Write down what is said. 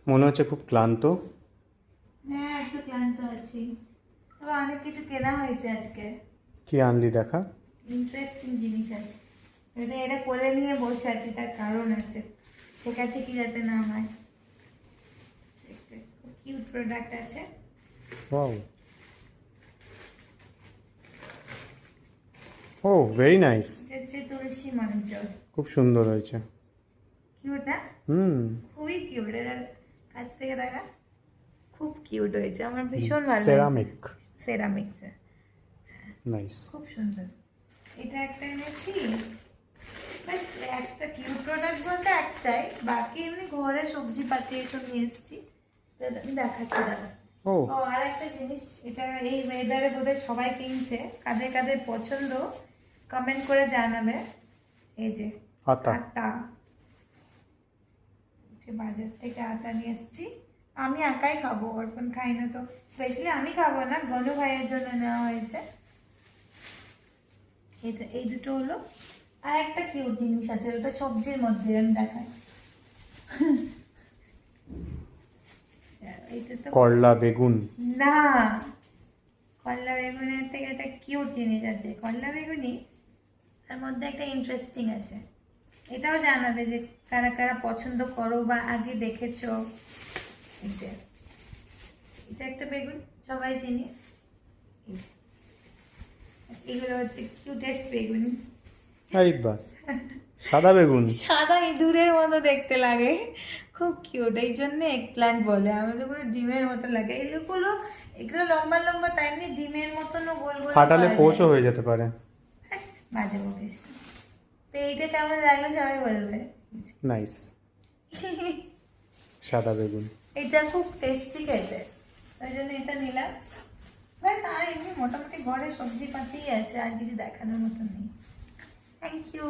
মনে হচ্ছে খুব ক্লান্ত। হ্যাঁ, একটু ক্লান্ত আছি, তবে অনেক কিছু কেনা হয়েছে আজকে। কি আনলি দেখা? ইন্টারেস্টিং জিনিস আছে, এটা কোলে নিয়ে বসে আছি, তার কারণ আছে। ঠিক আছে কি যাতে না হয়। দেখতে খুব কিউট প্রোডাক্ট আছে। ওয়াও, ও ভেরি নাইস। এটা হচ্ছে তুলসী মঞ্চ। খুব সুন্দর হয়েছে। কিউট না? হুম। খুবই কিউট। এটার কাছ থেকে দেখা, খুব কিউট হয়েছে, আমার ভীষণ ভালো লাগছে। সেরামিক। Ceramics, nice. খুব সুন্দর। এটা একটা এনেছি, ব্যাস। একটা কিউট প্রোডাক্ট বলতে একটাই, বাকি এমনি ঘরে সবজি পাতি এসব নিয়ে এসেছি। তো এটা আমি দেখাচ্ছি দাদা। ও ও আর একটা জিনিস, এটা এই ওয়েদারে বোধহয় সবাই কিনছে, কাদের কাদের পছন্দ কমেন্ট করে জানাবে। এই যে আতা। আটা, বাজার থেকে আটা নিয়ে এসেছি। আমি একাই খাবো, অর্পণ খাই না, তো স্পেশালি আমি খাবো না, গনু ভাইয়ের জন্য নেওয়া হয়েছে। এই দুটো হলো। আর একটা কিউট জিনিস আছে, ওটা সবজির মধ্যে, আমি দেখাই। এটা তো করলা বেগুন। না, করলা বেগুনের থেকে একটা কিউট জিনিস আছে, করলা বেগুনি তার মধ্যে একটা ইন্টারেস্টিং আছে। এটাও জানাবে যে কারা কারা পছন্দ করো বা আগে দেখেছো। এই যে, এটা একটা বেগুন, সবাই চিনি। এই যে, এগুলো হচ্ছে কিউটেস্ট বেগুন। এই বাস, সাদা বেগুন। সাদা ইঁদুরের মতো দেখতে লাগে, খুব কিউট, এই জন্য এগ প্ল্যান্ট বলে। আমাদের পুরো ডিমের মতো লাগে এগুলো। এগুলো লম্বা লম্বা, তাই এমনি ডিমের মতনও গোল গোল ফাটালে পাওয়া পোচও যায়। হয়ে যেতে পারে। হ্যাঁ, বাজে বকিস না। তো এইটা কেমন লাগলো সবাই বলবে। নাইস। সাদা বেগুন। এটা খুব টেস্টি খেতে, ওই জন্য এটা নিলাম। ব্যাস, আর এমনি মোটামুটি ঘরে সবজি পাতিই আছে, আর কিছু দেখানোর মতো নেই। Thank you.